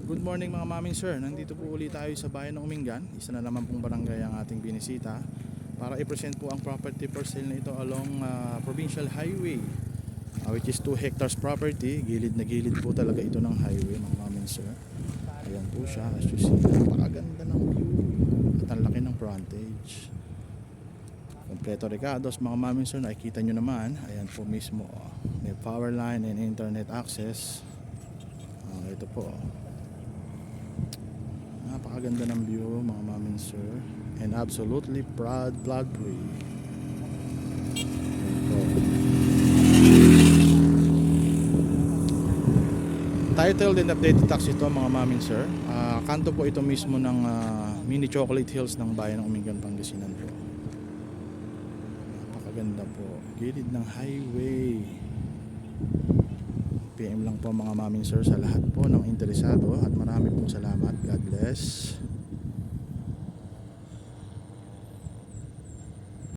Good morning mga maming sir, nandito po ulit tayo sa bayan ng Umingan. Isa na naman pong barangay ang ating binisita para i-present po ang property for sale na ito along Provincial Highway, which is 2 hectares property. Gilid na gilid po talaga ito ng highway mga maming sir. Ayan po siya, as you see, napakaganda ng view at ang laki ng frontage. Kompleto recados mga maming sir, nakikita nyo naman. Ayan po mismo, may power line and internet access. Ito po, napakaganda ng view mga mamin sir, and absolutely proud vlog free. Titled and updated tax ito mga mamin sir. Kanto po ito mismo ng mini chocolate hills ng bayan ng Umingan, Pangasinan po. Napakaganda po, gilid ng highway. PM lang po mga mamin sir sa lahat po ng interesado at marami pong salamat. God bless.